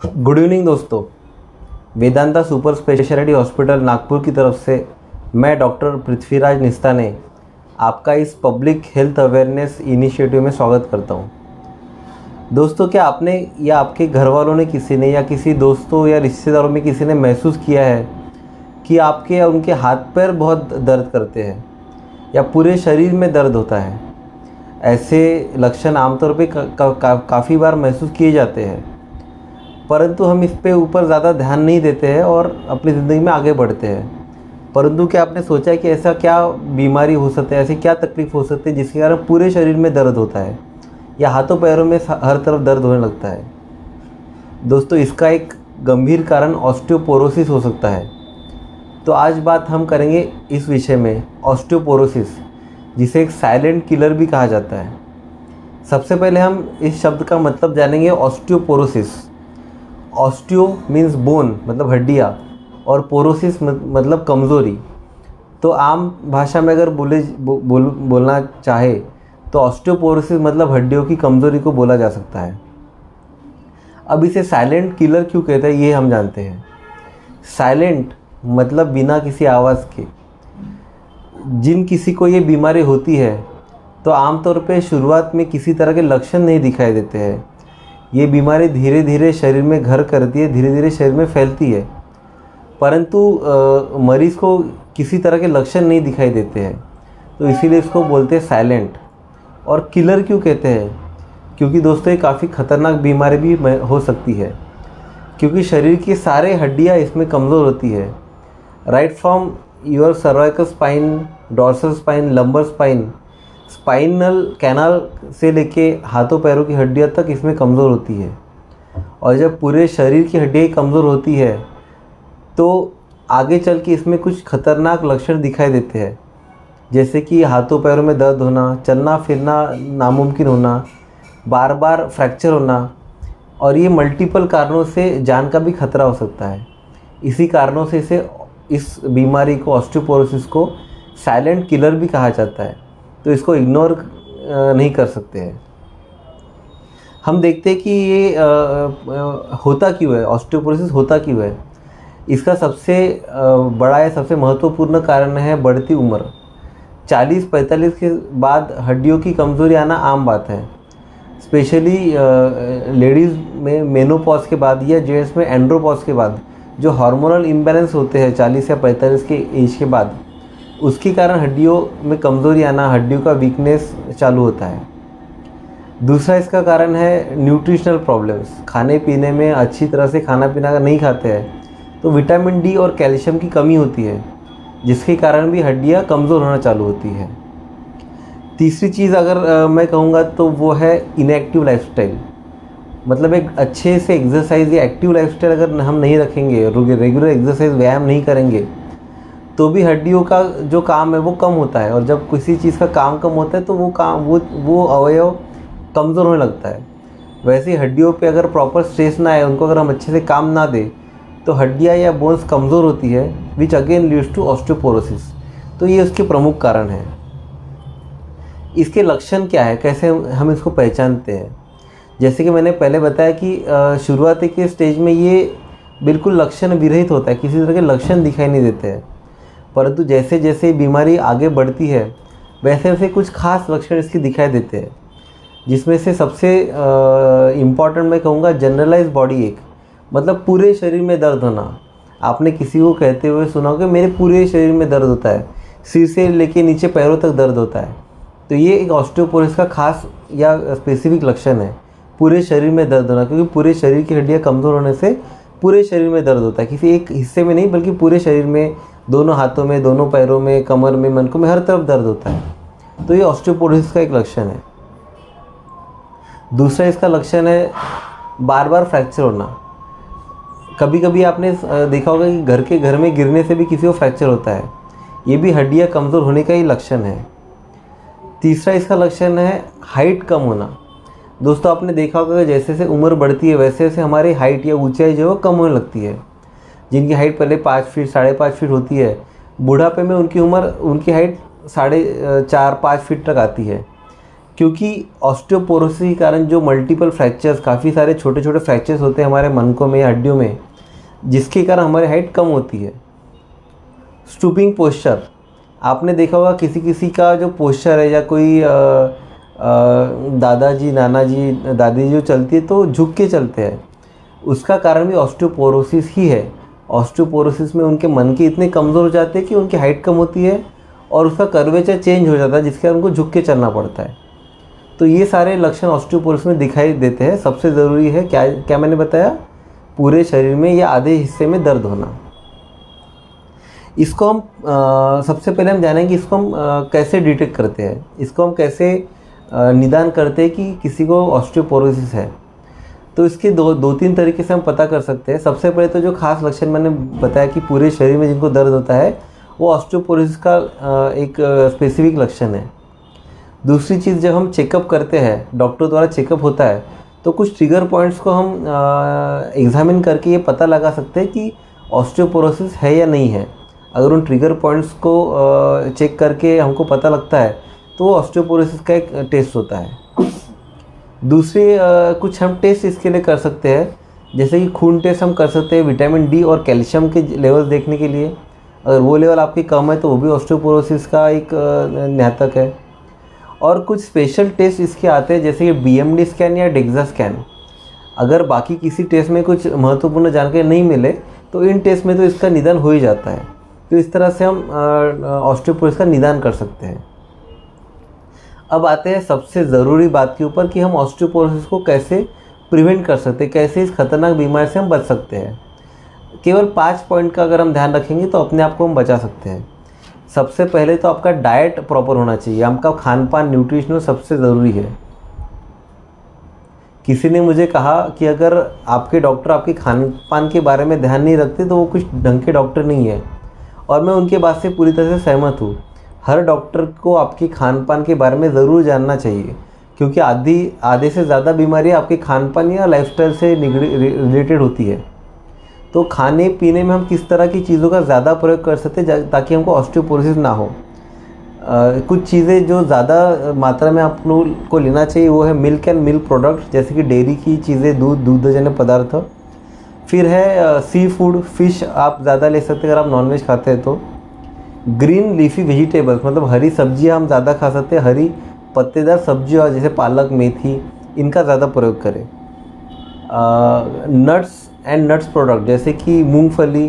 Good evening दोस्तों। Vedanta super speciality hospital Nagpur की तरफ से मैं डॉक्टर पृथ्वीराज निस्ता ने आपका इस पब्लिक हेल्थ अवेयरनेस इनिशिएटिव में स्वागत करता हूं। दोस्तों, क्या आपने या आपके घर वालों ने किसी ने या किसी दोस्तों या रिश्तेदारों में किसी ने महसूस किया है कि आपके या उनके हाथ पैर बहुत दर्द करते हैं या पूरे शरीर में दर्द होता है? ऐसे लक्षण आमतौर पे काफ़ी बार महसूस किए जाते हैं, परंतु हम इस पे ऊपर ज़्यादा ध्यान नहीं देते हैं और अपनी ज़िंदगी में आगे बढ़ते हैं। परंतु क्या आपने सोचा है कि ऐसा क्या बीमारी हो सकती है, ऐसी क्या तकलीफ़ हो सकती है जिसके कारण पूरे शरीर में दर्द होता है या हाथों पैरों में हर तरफ दर्द होने लगता है? दोस्तों, इसका एक गंभीर कारण ऑस्टियोपोरोसिस हो सकता है। तो आज बात हम करेंगे इस विषय में, ऑस्टियोपोरोसिस, जिसे एक साइलेंट किलर भी कहा जाता है। सबसे पहले हम इस शब्द का मतलब जानेंगे। ऑस्टियोपोरोसिस, ऑस्टियो मीन्स बोन मतलब हड्डियाँ, और पोरोसिस मतलब कमज़ोरी। तो आम भाषा में अगर बोलना चाहे तो ऑस्टियोपोरोसिस मतलब हड्डियों की कमज़ोरी को बोला जा सकता है। अब इसे साइलेंट किलर क्यों कहते हैं ये हम जानते हैं। साइलेंट मतलब बिना किसी आवाज़ के। जिन किसी को ये बीमारी होती है तो आमतौर पे शुरुआत में किसी तरह के लक्षण नहीं दिखाई देते हैं। ये बीमारी धीरे धीरे शरीर में घर करती है, धीरे धीरे शरीर में फैलती है, परंतु मरीज़ को किसी तरह के लक्षण नहीं दिखाई देते हैं। तो इसीलिए इसको बोलते हैं साइलेंट। और किलर क्यों कहते हैं? क्योंकि दोस्तों ये काफ़ी ख़तरनाक बीमारी भी हो सकती है, क्योंकि शरीर की सारे हड्डियाँ इसमें कमज़ोर होती है। Right from your cervical spine, dorsal spine, lumbar spine, spinal canal से लेके हाथों पैरों की हड्डियां तक इसमें कमज़ोर होती है। और जब पूरे शरीर की हड्डियाँ कमज़ोर होती है तो आगे चल के इसमें कुछ खतरनाक लक्षण दिखाई देते हैं, जैसे कि हाथों पैरों में दर्द होना, चलना फिरना नामुमकिन होना, बार बार फ्रैक्चर होना, और ये मल्टीपल कारणों से जान का भी खतरा हो सकता है। इसी कारणों से इस बीमारी को, ऑस्टियोपोरोसिस को, साइलेंट किलर भी कहा जाता है। तो इसको इग्नोर नहीं कर सकते हैं। हम देखते हैं कि ये होता क्यों है, ऑस्टियोपोरोसिस होता क्यों है। इसका सबसे बड़ा या सबसे महत्वपूर्ण कारण है बढ़ती उम्र। 40-45 के बाद हड्डियों की कमज़ोरी आना आम बात है। स्पेशली लेडीज़ में मेनोपॉज के बाद या जेंट्स में एंड्रोपॉज के बाद जो हार्मोनल इम्बैलेंस होते हैं 40 या 45 के एज के बाद, उसके कारण हड्डियों में कमज़ोरी आना, हड्डियों का वीकनेस चालू होता है। दूसरा इसका कारण है न्यूट्रिशनल प्रॉब्लम्स। खाने पीने में अच्छी तरह से खाना पीना अगर नहीं खाते हैं तो विटामिन डी और कैल्शियम की कमी होती है, जिसके कारण भी हड्डियां कमज़ोर होना चालू होती है। तीसरी चीज़ अगर मैं कहूँगा तो वो है इनएक्टिव लाइफस्टाइल। मतलब एक अच्छे से एक्सरसाइज या एक्टिव लाइफस्टाइल अगर हम नहीं रखेंगे, रेगुलर एक्सरसाइज व्यायाम नहीं करेंगे, तो भी हड्डियों का जो काम है वो कम होता है। और जब किसी चीज़ का काम कम होता है तो वो अवयव कमज़ोर होने लगता है। वैसे ही हड्डियों पे अगर प्रॉपर स्ट्रेस ना आए, उनको अगर हम अच्छे से काम ना दें, तो हड्डियाँ या बोन्स कमज़ोर होती है, which again leads to osteoporosis. तो ये उसके प्रमुख कारण हैं। इसके लक्षण क्या है, कैसे हम इसको पहचानते हैं? जैसे कि मैंने पहले बताया कि शुरुआती के स्टेज में ये बिल्कुल लक्षण विरहित होता है, किसी तरह के लक्षण दिखाई नहीं देते हैं। परंतु जैसे जैसे बीमारी आगे बढ़ती है वैसे वैसे कुछ खास लक्षण इसके दिखाई देते हैं, जिसमें से सबसे इम्पॉर्टेंट मैं कहूँगा जनरलाइज बॉडी एक, मतलब पूरे शरीर में दर्द होना। आपने किसी को कहते हुए सुना हो कि मेरे पूरे शरीर में दर्द होता है, सिर से लेके नीचे पैरों तक दर्द होता है। तो ये एक ऑस्टियोपोरोसिस का खास या स्पेसिफिक लक्षण है, पूरे शरीर में दर्द होना। क्योंकि पूरे शरीर की हड्डियाँ कमज़ोर होने से पूरे शरीर में दर्द होता है, किसी एक हिस्से में नहीं बल्कि पूरे शरीर में, दोनों हाथों में, दोनों पैरों में, कमर में, मनकों में, हर तरफ दर्द होता है। तो ये ऑस्टियोपोरोसिस का एक लक्षण है। दूसरा इसका लक्षण है बार बार फ्रैक्चर होना। कभी कभी आपने देखा होगा कि घर में गिरने से भी किसी को फ्रैक्चर होता है। ये भी हड्डियाँ कमज़ोर होने का ही लक्षण है। तीसरा इसका लक्षण है हाइट कम होना। दोस्तों, आपने देखा होगा कि जैसे जैसे उम्र बढ़ती है वैसे वैसे हमारी हाइट या ऊंचाई जो है कम होने लगती है। जिनकी हाइट पहले 5 फीट 5.5 फीट होती है, बुढ़ापे में उनकी हाइट 4.5-5 फीट तक आती है। क्योंकि ऑस्टियोपोरोसिस के कारण जो मल्टीपल फ्रैक्चर्स, काफ़ी सारे छोटे छोटे फ्रैक्चर्स होते हैं हमारे मनकों में या हड्डियों में, जिसके कारण हमारी हाइट कम होती है। स्टूपिंग पोस्चर, आपने देखा होगा किसी किसी का जो पोस्चर है, या कोई दादाजी, नाना जी, दादी जो चलती है तो झुक के चलते हैं, उसका कारण भी ऑस्टियोपोरोसिस ही है। ऑस्टियोपोरोसिस में उनके मन के इतने कमज़ोर हो जाते हैं कि उनकी हाइट कम होती है और उसका कर्वेचर चेंज हो जाता है, जिसके कारण उनको झुक के चलना पड़ता है। तो ये सारे लक्षण ऑस्टियोपोरोसिस में दिखाई देते हैं। सबसे ज़रूरी है क्या क्या मैंने बताया, पूरे शरीर में या आधे हिस्से में दर्द होना। इसको हम सबसे पहले हम जानेंगे इसको हम कैसे डिटेक्ट करते हैं, इसको हम कैसे निदान करते हैं कि किसी को ऑस्टियोपोरोसिस है। तो इसके दो तीन तरीके से हम पता कर सकते हैं। सबसे पहले तो जो खास लक्षण मैंने बताया कि पूरे शरीर में जिनको दर्द होता है, वो ऑस्टियोपोरोसिस का एक स्पेसिफिक लक्षण है। दूसरी चीज़, जब हम चेकअप करते हैं, डॉक्टर द्वारा चेकअप होता है, तो कुछ ट्रिगर पॉइंट्स को हम एग्जामिन करके ये पता लगा सकते हैं कि ऑस्टियोपोरोसिस है या नहीं है। अगर उन ट्रिगर पॉइंट्स को चेक करके हमको पता लगता है तो ऑस्टियोपोरोसिस का एक टेस्ट होता है। दूसरे कुछ हम टेस्ट इसके लिए कर सकते हैं, जैसे कि खून टेस्ट हम कर सकते हैं विटामिन डी और कैल्शियम के लेवल्स देखने के लिए। अगर वो लेवल आपके कम है तो वो भी ऑस्टियोपोरोसिस का एक न्यातक है। और कुछ स्पेशल टेस्ट इसके आते हैं, जैसे कि बीएमडी स्कैन या डेक्सा स्कैन। अगर बाकी किसी टेस्ट में कुछ महत्वपूर्ण जानकारी नहीं मिले तो इन टेस्ट में तो इसका निदान हो ही जाता है। तो इस तरह से हम ऑस्टियोपोरोसिस का निदान कर सकते हैं। अब आते हैं सबसे ज़रूरी बात के ऊपर कि हम ऑस्टियोपोरोसिस को कैसे प्रिवेंट कर सकते हैं, कैसे इस खतरनाक बीमारी से हम बच सकते हैं। केवल 5 पॉइंट का अगर हम ध्यान रखेंगे तो अपने आप को हम बचा सकते हैं। सबसे पहले तो आपका डाइट प्रॉपर होना चाहिए, आपका खान पान न्यूट्रिशनल सबसे ज़रूरी है। किसी ने मुझे कहा कि अगर आपके डॉक्टर आपके खान पान के बारे में ध्यान नहीं रखते तो वो कुछ ढंग के डॉक्टर नहीं है, और मैं उनके बात से पूरी तरह से सहमत हूँ। हर डॉक्टर को आपके खान पान के बारे में ज़रूर जानना चाहिए, क्योंकि आधे से ज़्यादा बीमारियाँ आपके खान पान या लाइफस्टाइल से रिलेटेड होती है। तो खाने पीने में हम किस तरह की चीज़ों का ज़्यादा प्रयोग कर सकते हैं ताकि हमको ऑस्टियोपोरोसिस ना हो। कुछ चीज़ें जो ज़्यादा मात्रा में आप लोग को लेना चाहिए वो है मिल्क एंड मिल्क प्रोडक्ट, जैसे कि डेयरी की चीज़ें, दूधजन्य पदार्थ। फिर है सी फूड, फिश आप ज़्यादा ले सकते हैं अगर आप नॉनवेज खाते हैं तो। ग्रीन लीफी वेजिटेबल्स, मतलब हरी सब्जियां हम ज़्यादा खा सकते हैं। हरी पत्तेदार सब्जियां जैसे पालक, मेथी, इनका ज़्यादा प्रयोग करें। नट्स एंड नट्स प्रोडक्ट, जैसे कि मूंगफली,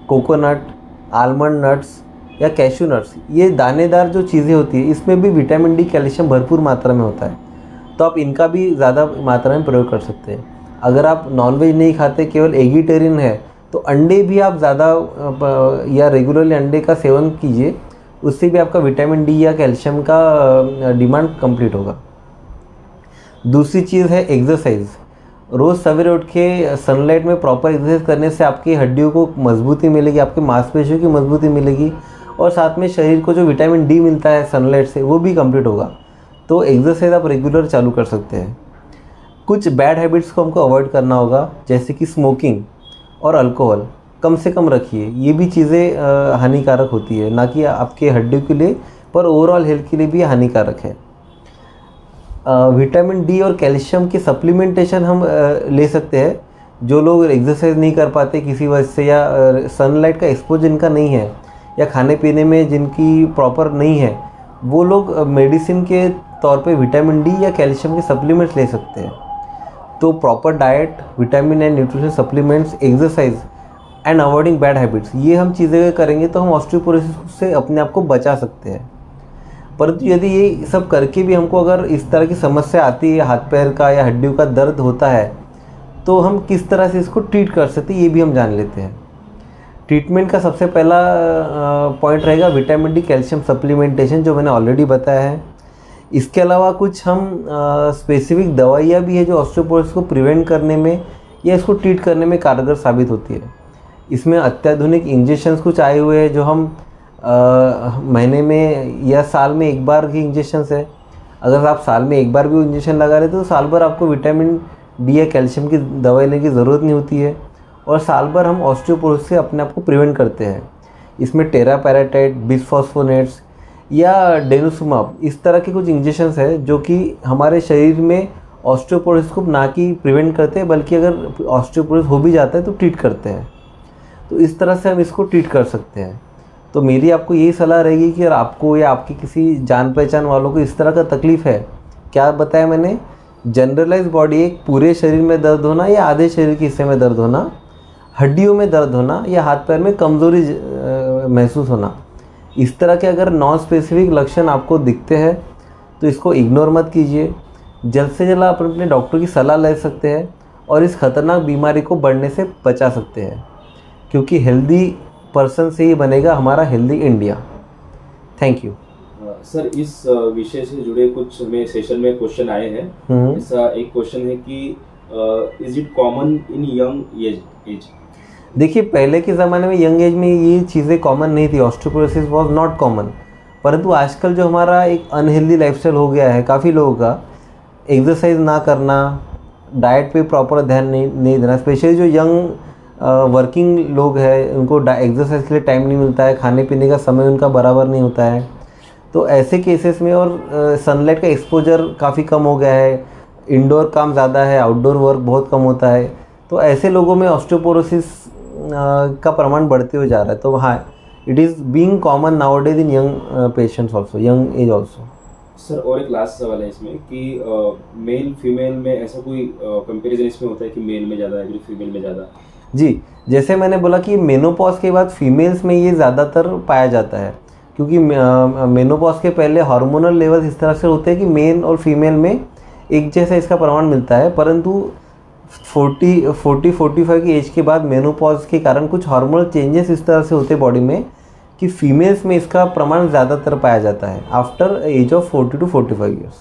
कोकोनट, आलमंड नट्स या कैशू नट्स, ये दानेदार जो चीज़ें होती है, इसमें भी विटामिन डी, कैल्शियम भरपूर मात्रा में होता है, तो आप इनका भी ज़्यादा मात्रा में प्रयोग कर सकते हैं। अगर आप नॉनवेज नहीं खाते, केवल एगिटेरियन है, तो अंडे भी आप ज़्यादा या रेगुलरली अंडे का सेवन कीजिए, उससे भी आपका विटामिन डी या कैल्शियम का डिमांड कंप्लीट होगा। दूसरी चीज़ है एक्सरसाइज। रोज़ सवेरे उठ के सनलाइट में प्रॉपर एक्सरसाइज करने से आपकी हड्डियों को मजबूती मिलेगी, आपके मांसपेशियों की मजबूती मिलेगी, और साथ में शरीर को जो विटामिन डी मिलता है सनलाइट से वो भी कंप्लीट होगा। तो एक्सरसाइज आप रेगुलर चालू कर सकते हैं। कुछ बैड हैबिट्स को हमको अवॉइड करना होगा, जैसे कि स्मोकिंग और अल्कोहल कम से कम रखिए। ये भी चीज़ें हानिकारक होती है, ना कि आपके हड्डियों के लिए, पर ओवरऑल हेल्थ के लिए भी हानिकारक है। विटामिन डी और कैल्शियम की सप्लीमेंटेशन हम ले सकते हैं। जो लोग एक्सरसाइज नहीं कर पाते किसी वजह से, या सनलाइट का एक्सपोजर जिनका नहीं है, या खाने पीने में जिनकी प्रॉपर नहीं है, वो लोग मेडिसिन के तौर पे विटामिन डी या कैल्शियम के सप्लीमेंट्स ले सकते हैं। तो proper diet, vitamin and nutrition supplements, exercise and avoiding bad habits, ये हम चीज़ें करेंगे तो हम ऑस्टियोपोरोसिस से अपने आप को बचा सकते हैं। परंतु यदि ये सब करके भी हमको अगर इस तरह की समस्या आती है, हाथ पैर का या हड्डियों का दर्द होता है, तो हम किस तरह से इसको ट्रीट कर सकते हैं ये भी हम जान लेते हैं। ट्रीटमेंट का सबसे पहला पॉइंट रहेगा विटामिन डी कैल्शियम सप्लीमेंटेशन, जो मैंने ऑलरेडी बताया है। इसके अलावा कुछ हम स्पेसिफिक दवाइयाँ भी है जो ऑस्टियोपोरोसिस को प्रिवेंट करने में या इसको ट्रीट करने में कारगर साबित होती है। इसमें अत्याधुनिक इंजेक्शंस कुछ आए हुए हैं जो हम महीने में या साल में एक बार की इंजेक्शंस है। अगर आप साल में एक बार भी इंजेक्शन लगा रहे तो साल भर आपको विटामिन डी या कैल्शियम की दवाई लेने की ज़रूरत नहीं होती है, और साल भर हम ऑस्टियोपोरोसिस से अपने आप को प्रिवेंट करते हैं। इसमें टेरापैराटाइट, बिसफॉस्फोनेट्स या डेनुसुमाब, इस तरह के कुछ इंजेक्शंस है जो कि हमारे शरीर में ऑस्टियोपोरोसिस को ना कि प्रिवेंट करते हैं, बल्कि अगर ऑस्टियोपोरोसिस हो भी जाता है तो ट्रीट करते हैं। तो इस तरह से हम इसको ट्रीट कर सकते हैं। तो मेरी आपको यही सलाह रहेगी कि अगर आपको या आपकी किसी जान पहचान वालों को इस तरह का तकलीफ़ है, क्या बताया मैंने, जनरलाइज बॉडी एक पूरे शरीर में दर्द होना या आधे शरीर के हिस्से में दर्द होना, हड्डियों में दर्द होना या हाथ पैर में कमज़ोरी महसूस होना, इस तरह के अगर नॉन स्पेसिफिक लक्षण आपको दिखते हैं तो इसको इग्नोर मत कीजिए। जल्द से जल्द आप अपने डॉक्टर की सलाह ले सकते हैं और इस खतरनाक बीमारी को बढ़ने से बचा सकते हैं, क्योंकि हेल्दी पर्सन से ही बनेगा हमारा healthy India. Thank you. Sir, इस विषय से जुड़े कुछ हमें सेशन में क्वेश्चन आए हैं। ऐसा एक क्वेश्चन है कि is it common in young age? देखिए, पहले के ज़माने में यंग एज में ये चीज़ें कॉमन नहीं थी, ऑस्टियोपोरोसिस वाज नॉट कॉमन। परंतु आजकल जो हमारा एक अनहेल्दी लाइफस्टाइल हो गया है काफ़ी लोगों का, एक्सरसाइज ना करना, डाइट पे प्रॉपर ध्यान नहीं देना, स्पेशली जो यंग वर्किंग लोग हैं उनको एक्सरसाइज के लिए टाइम नहीं मिलता है, खाने पीने का समय उनका बराबर नहीं होता है। तो ऐसे केसेस में, और सनलाइट का एक्सपोजर काफ़ी कम हो गया है, इंडोर काम ज़्यादा है, आउटडोर वर्क बहुत कम होता है, तो ऐसे लोगों में ऑस्टियोपोरोसिस का प्रमाण बढ़ते हुए जा रहा है। तो हाँ, it is being common nowadays in young patients also, young age also. Sir, और एक लास्ट सवाल है इसमें कि मेल फीमेल में ऐसा कोई कंपैरिजन इसमें होता है कि मेल में ज़्यादा है, फीमेल में ज़्यादा? जी, जैसे मैंने बोला कि मेनोपॉज के बाद फीमेल्स में ये ज़्यादातर पाया जाता है, क्योंकि मेनोपॉज के पहले हार्मोनल लेवल्स इस तरह से होते हैं कि मेल और फीमेल में एक जैसा इसका प्रमाण मिलता है। परंतु 40-45 की एज के बाद मेनोपॉज के कारण कुछ हार्मोनल चेंजेस इस तरह से होते हैं बॉडी में कि फीमेल्स में इसका प्रमाण ज़्यादातर पाया जाता है after age of 40 to 45 years.